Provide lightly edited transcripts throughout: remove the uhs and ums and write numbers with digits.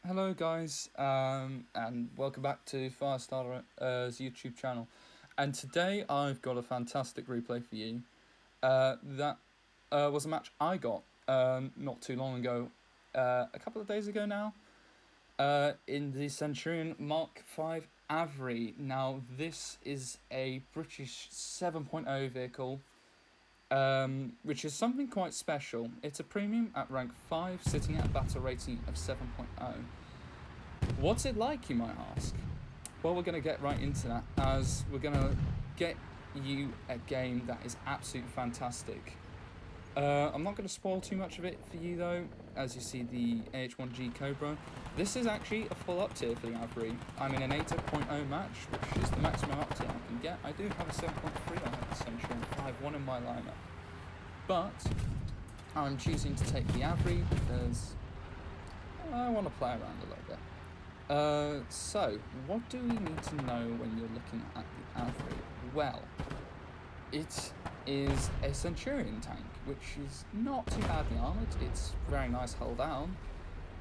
Hello guys, and welcome back to Firestarter's YouTube channel. And today I've got a fantastic replay for you. That was a match I got not too long ago, a couple of days ago now, in the Centurion Mk.5 AVRE. Now this is a British 7.0 vehicle, which is something quite special. It's a premium at rank 5, sitting at a battle rating of 7.0. What's it like, you might ask? Well, we're going to get right into that, as we're going to get you a game that is absolutely fantastic. I'm not going to spoil too much of it for you though, as you see the AH1G Cobra. This is actually a full up tier for the AVRE. I'm in an 8.0 match, which is the maximum up tier I can get. I do have a 7.3 on the Centurion Mk.5 in my lineup, but I'm choosing to take the AVRE because I want to play around a little bit. So what do we need to know when you're looking at the AVRE? Well, it is a Centurion tank, which is not too badly armoured. It's very nice hull down,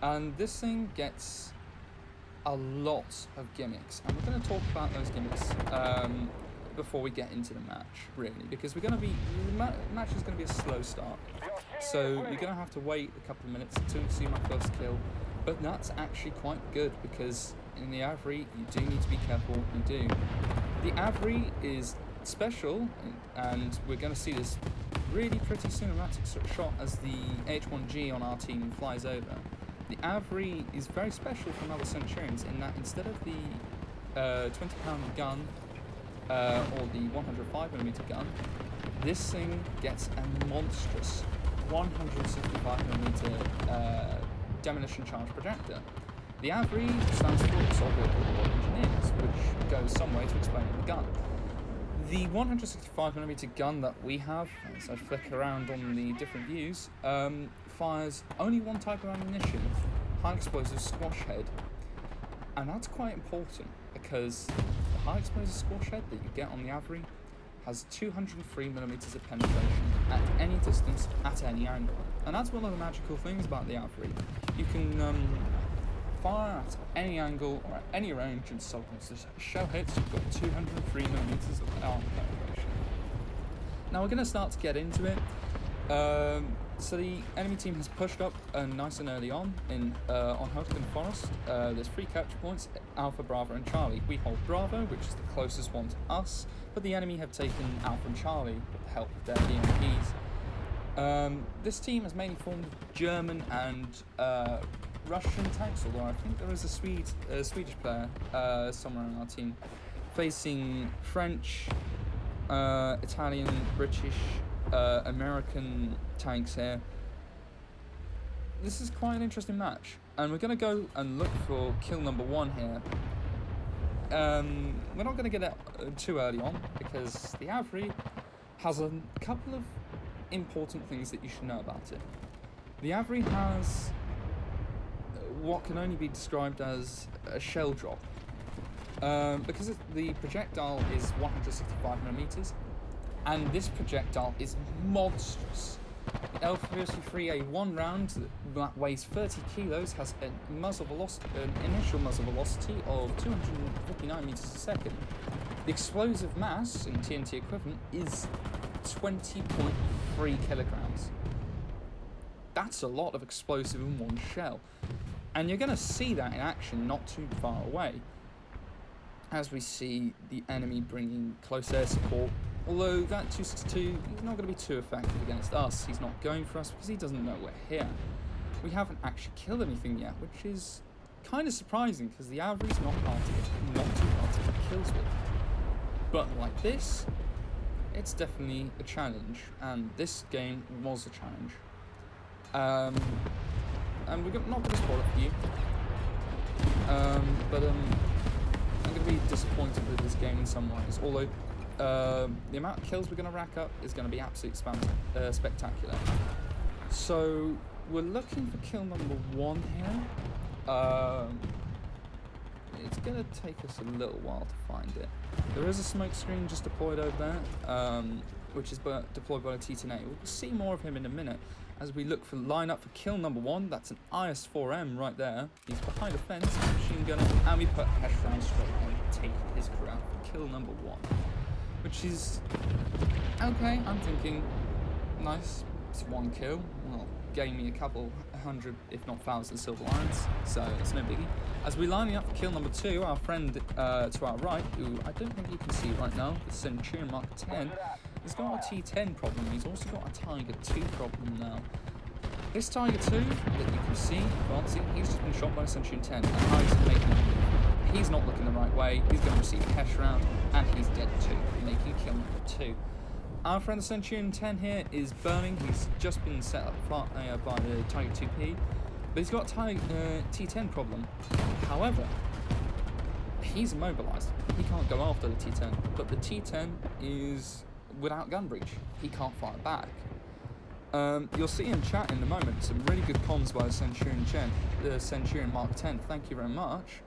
and this thing gets a lot of gimmicks, and we're going to talk about those gimmicks before we get into the match, really, because the match is going to be a slow start, so you're going to have to wait a couple of minutes until you see my first kill. But that's actually quite good, because in the AVRE you do need to be careful what you do. The AVRE is special, and we're going to see this really pretty cinematic shot as the H1G on our team flies over. The AVRE is very special from other Centurions in that instead of the 20-pound gun or the 105mm gun, this thing gets a monstrous 165mm demolition charge projector. The AVRE stands for Assault Vehicle Engineers, which goes some way to explaining the gun. The 165mm gun that we have, as I flick around on the different views, fires only one type of ammunition, high explosive squash head, and that's quite important because the high explosive squash head that you get on the AVRE has 203mm of penetration at any distance, at any angle. And that's one of the magical things about the AVRE. You can fire at any angle or at any range, and so once the shell hits, you've got 203mm of armor penetration. Now we're going to start to get into it. So the enemy team has pushed up nice and early on Hurricane Forest. There's 3 capture points, Alpha, Bravo and Charlie. We hold Bravo, which is the closest one to us, but the enemy have taken Alpha and Charlie with the help of their DMPs. This team has mainly formed German and Russian tanks, although I think there is a Swedish player somewhere on our team, facing French, Italian, British, American tanks here. This is quite an interesting match, and we're going to go and look for kill number 1 here. We're not going to get it too early on, because the AVRE has a couple of important things that you should know about it. The AVRE has what can only be described as a shell drop, because the projectile is 165mm, and this projectile is monstrous. The L33A1 round that weighs 30 kilos has an initial muzzle velocity of 259 meters a second. The explosive mass in TNT equivalent is 20.3 kilograms. That's a lot of explosive in one shell, and you're going to see that in action not too far away, as we see the enemy bringing close air support. Although that 262 is not going to be too effective against us. He's not going for us because he doesn't know we're here. We haven't actually killed anything yet, which is kind of surprising because the AVRE is not too hard to get kills with. But like this, it's definitely a challenge, and this game was a challenge. And we're not going to spoil it for you, but I'm going to be disappointed with this game in some ways, although the amount of kills we're going to rack up is going to be absolutely spectacular. So we're looking for kill number 1 here. It's going to take us a little while to find it. There is a smoke screen just deployed over there, which is deployed by the T-10A. We'll see more of him in a minute as we look for lineup for kill number 1. That's an IS-4M right there. He's behind a fence, machine gunner, and we put Heshram straight and take his crew out for kill number 1. Which is okay, I'm thinking, nice, it's 1 kill. Well, gain me a couple hundred, if not 1,000 silver lions, so it's no biggie. As we're lining up for kill number 2, our friend to our right, who I don't think you can see right now, the Centurion Mk.5 has got a T10 problem. He's also got a Tiger 2 problem now. This Tiger 2 that you can see, he's just been shot by a Centurion 10, and how he's making it. He's not looking the right way, he's going to receive a cash round, and he's dead too, making kill number 2. Our friend the Centurion 10 here is burning. He's just been set up by the Tiger 2P, but he's got a T10 problem. However, he's immobilized. He can't go after the T10, but the T10 is without gun breach. He can't fire back. You'll see in chat in a moment some really good comms by the Centurion Mk.5. Thank you very much.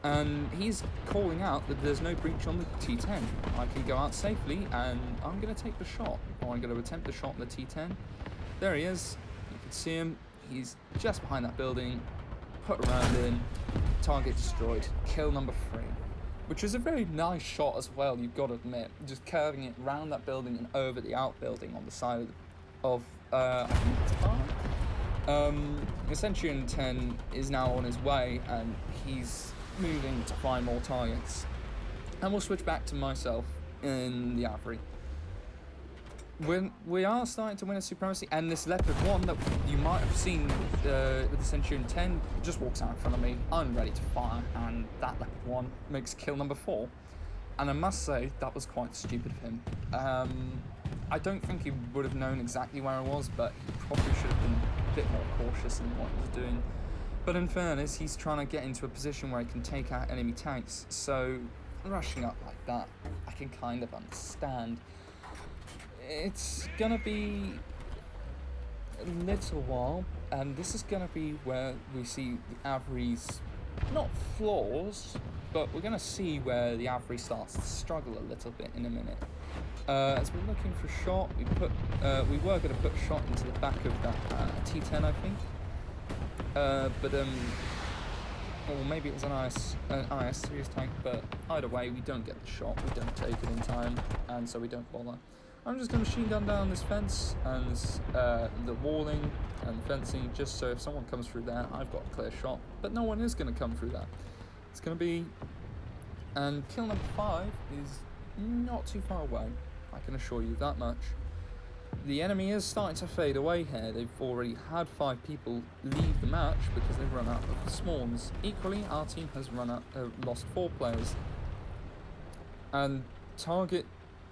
And he's calling out that there's no breach on the T10. I can go out safely, and I'm going to take the shot, or I'm going to attempt the shot on the T10. There he is. You can see him. He's just behind that building. Put a round in. Target destroyed. Kill number 3. Which was a very nice shot as well, you've got to admit. Just curving it round that building and over the outbuilding on the side of I think it's a park. The Centurion 10 is now on his way, and he's moving to find more targets. And we'll switch back to myself in the AVRE. When we are starting to win a supremacy, and this Leopard 1 that you might have seen with the Centurion 10 just walks out in front of me. I'm ready to fire, and that Leopard 1 makes kill number 4. And I must say, that was quite stupid of him. I don't think he would have known exactly where I was, but he probably should have been a bit more cautious in what he was doing. But in fairness, he's trying to get into a position where he can take out enemy tanks, so rushing up like that, I can kind of understand. It's gonna be a little while, and this is gonna be where we see the AVRE's, not flaws, but we're gonna see where the AVRE starts to struggle a little bit in a minute. As we're looking for shot, we were gonna put shot into the back of that T10, I think. Or maybe it was an IS series tank, but either way, we don't get the shot, we don't take it in time, and so we don't bother. I'm just going to machine gun down this fence and this, the walling and fencing, just so if someone comes through there, I've got a clear shot, but no one is going to come through that. It's going to be, and kill number 5 is not too far away, I can assure you that much. The enemy is starting to fade away here. They've already had 5 people leave the match because they've run out of spawns. Equally, our team has lost 4 players. And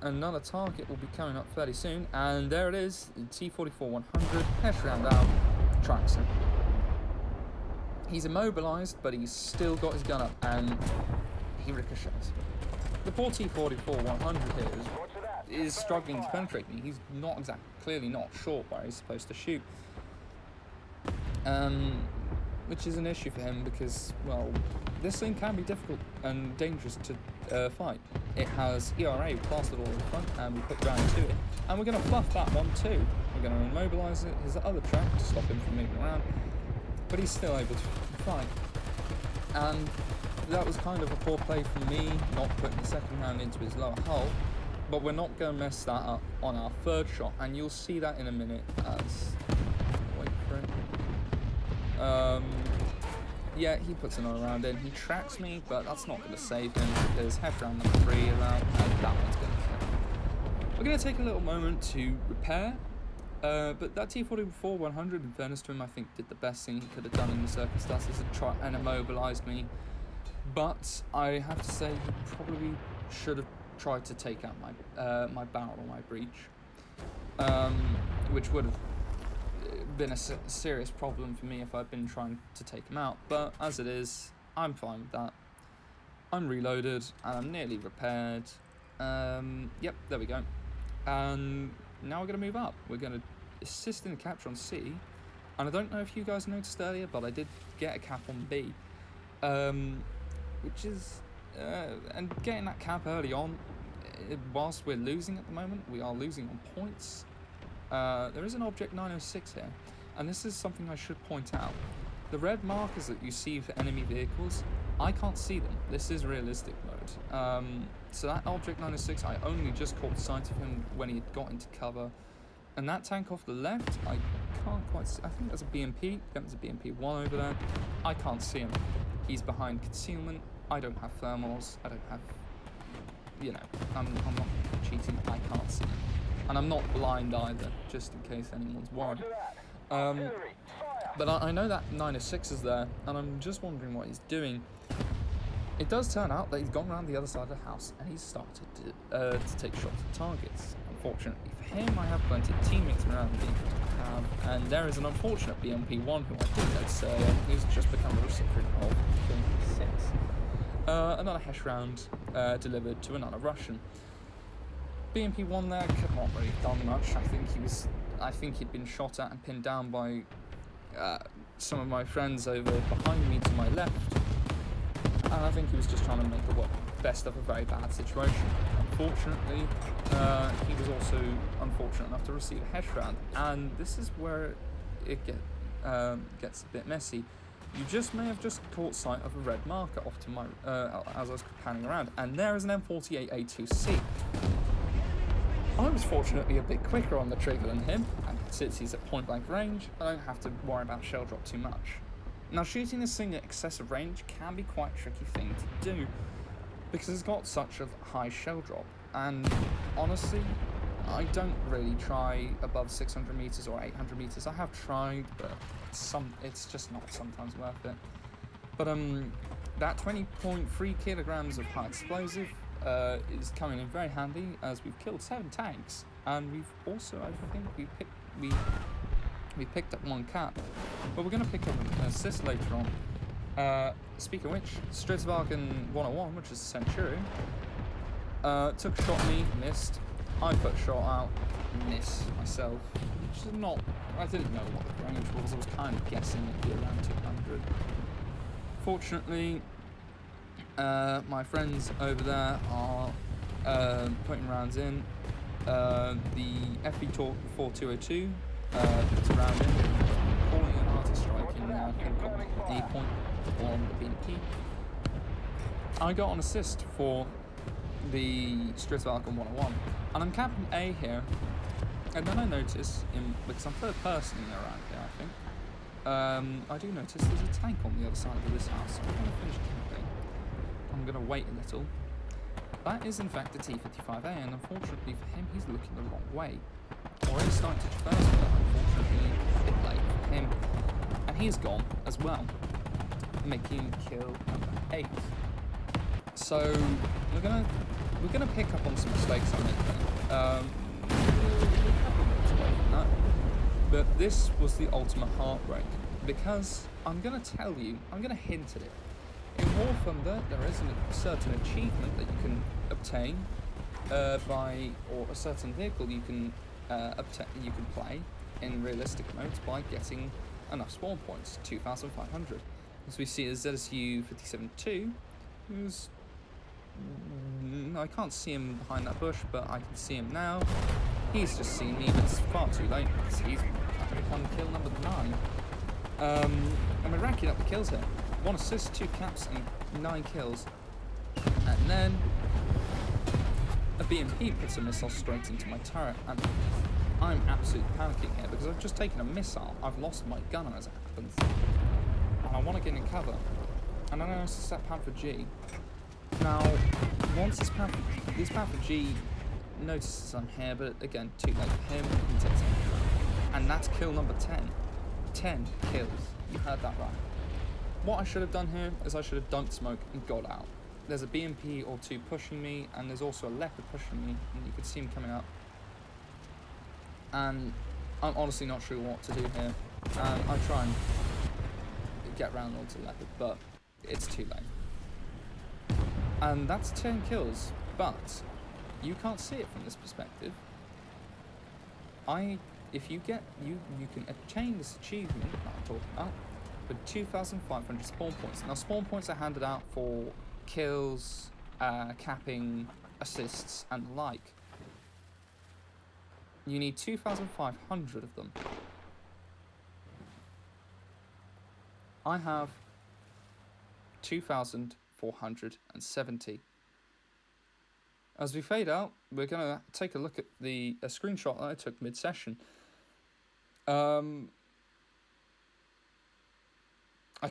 another target will be coming up fairly soon. And there it is, the T-44-100, hesh round out, tracks him. He's immobilized, but he's still got his gun up, and he ricochets. The poor T-44-100 here is struggling to penetrate me. He's not clearly not short where he's supposed to shoot, which is an issue for him because, well, this thing can be difficult and dangerous to fight. It has ERA plastered all in front, and we put ground to it, and we're going to fluff that one too. We're going to immobilize his other track to stop him from moving around, but he's still able to fight. And that was kind of a poor play from me, not putting the second round into his lower hull. But we're not going to mess that up on our 3rd shot, and you'll see that in a minute as... wait for it. Yeah, he puts another round in. He tracks me, but that's not going to save him because head round number 3 around, and that one's going to kill him. We're going to take a little moment to repair, but that T-44-100, in fairness to him, I think did the best thing he could have done in the circumstances and immobilized me. But I have to say, he probably should have tried to take out my barrel or my breach, which would have been a serious problem for me if I'd been trying to take him out, but as it is, I'm fine with that. I'm reloaded and I'm nearly repaired. Yep, there we go. And now we're going to move up. We're going to assist in the capture on C, and I don't know if you guys noticed earlier, but I did get a cap on B, which is and getting that cap early on whilst we're losing at the moment, we are losing on points. There is an object 906 here, and this is something I should point out. The red markers that you see for enemy vehicles, I can't see them. This is realistic mode. So that object 906, I only just caught sight of him when he had got into cover. And that tank off the left, I can't quite see. I think there's a BMP. There's a BMP-1 over there. I can't see him. He's behind concealment. I don't have thermals. I don't have, you know, I'm not cheating. I can't see him. And I'm not blind either, just in case anyone's worried. But I know that 906 is there, and I'm just wondering what he's doing. It does turn out that he's gone around the other side of the house, and he's started to take shots at targets. Unfortunately for him, I have plenty of teammates around me, and there is an unfortunate BMP-1 who I did notice who's just become a recipient of 26. Another Hesh round delivered to another Russian. BMP-1 there could not really have done much. I think he'd been shot at and pinned down by some of my friends over behind me to my left, and I think he was just trying to make the best of a very bad situation. Unfortunately, he was also unfortunate enough to receive a Hesh round, and this is where it gets a bit messy. You just may have just caught sight of a red marker off to my as I was panning around, and there is an M48A2C. I was fortunately a bit quicker on the trigger than him, and since he's at point blank range, I don't have to worry about shell drop too much. Now, shooting this thing at excessive range can be quite a tricky thing to do, because it's got such a high shell drop, and honestly, I don't really try above 600 meters or 800 meters. I have tried, but it's just not sometimes worth it. But that 20.3 kilograms of high explosive is coming in very handy, as we've killed 7 tanks, and we've also, I think, we picked up 1 cap, but we're going to pick up an assist later on. Speaking of which, Stritsvagen 101, which is a Centurion, took a shot at me, missed. I put a shot out, missed myself, which is not, I didn't know what the range was. I was kind of guessing it'd be around 200. Fortunately, my friends over there are putting rounds in. The FV4202 puts a round in, calling an artist strike in I think on A point on the BMP. I got an assist for the Stritsvagen 101, and I'm capping A here, and then I notice, because I'm third person around here, I think, I do notice there's a tank on the other side of this house, so I'm going to finish camping. I'm going to wait a little. That is in fact a T-55A, and unfortunately for him, he's looking the wrong way. Already starting to traverse, but unfortunately a bit late for him. And he's gone as well, making kill number 8. So we're gonna pick up on some mistakes I made there. But this was the ultimate heartbreak, because I'm gonna tell you, I'm gonna hint at it. In War Thunder, there is a certain achievement that you can obtain or a certain vehicle you can play in realistic modes by getting enough spawn points, 2,500. As we see, a ZSU 57-2, who's I can't see him behind that bush, but I can see him now. He's just seen me, but it's far too late because he's become kill number 9. And we're racking up the kills here. 1 assist, 2 caps, and 9 kills. And then a BMP puts a missile straight into my turret, and I'm absolutely panicking here because I've just taken a missile. I've lost my gun as it happens, and I want to get in cover. And then I notice that Panther G. Now, once this Panther G notices I'm here, but again, too late for him, he takes it. And that's kill number 10. 10 kills. You heard that right. What I should have done here is I should have dumped smoke and got out. There's a BMP or 2 pushing me, and there's also a Leopard pushing me, and you can see him coming up. And I'm honestly not sure what to do here. And I try and get round onto the Leopard, but it's too late. And that's 10 kills, but you can't see it from this perspective. If you can obtain this achievement that I'm talking about with 2,500 spawn points. Now, spawn points are handed out for kills, capping, assists, and the like. You need 2,500 of them. I have 2,470. As we fade out, we're going to take a look at a screenshot that I took mid-session. I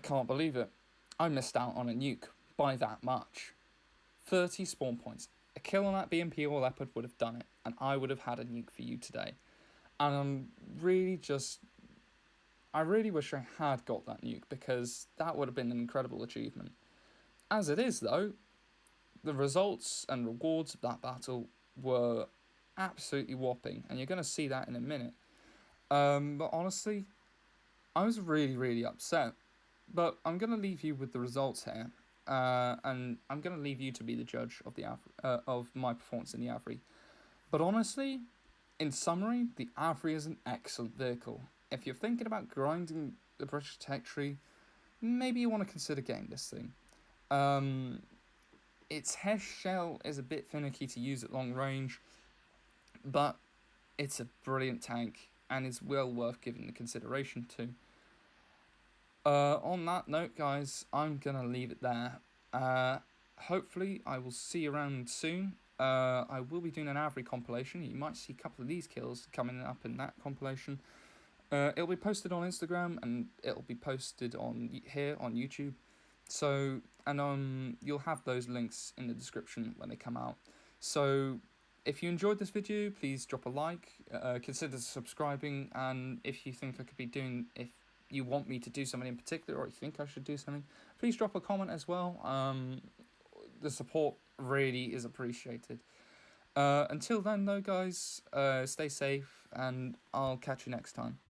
can't believe it. I missed out on a nuke by that much. 30 spawn points. A kill on that BMP or Leopard would have done it, and I would have had a nuke for you today. And I really wish I had got that nuke, because that would have been an incredible achievement. As it is, though, the results and rewards of that battle were absolutely whopping, and you're going to see that in a minute. But honestly, I was really, really upset. But I'm going to leave you with the results here, and I'm going to leave you to be the judge of of my performance in the AVRE. But honestly, in summary, the AVRE is an excellent vehicle. If you're thinking about grinding the British Tech Tree, maybe you want to consider getting this thing. Its HESH shell is a bit finicky to use at long range, but it's a brilliant tank and is well worth giving the consideration to. On that note, guys, I'm going to leave it there. Hopefully, I will see you around soon. I will be doing an AVRE compilation. You might see a couple of these kills coming up in that compilation. It'll be posted on Instagram, and it'll be posted here on YouTube. So, and you'll have those links in the description when they come out. So, if you enjoyed this video, please drop a like, consider subscribing, and if you think I could be doing, if you want me to do something in particular, or you think I should do something, please drop a comment as well. The support really is appreciated. Until then, though, guys, stay safe, and I'll catch you next time.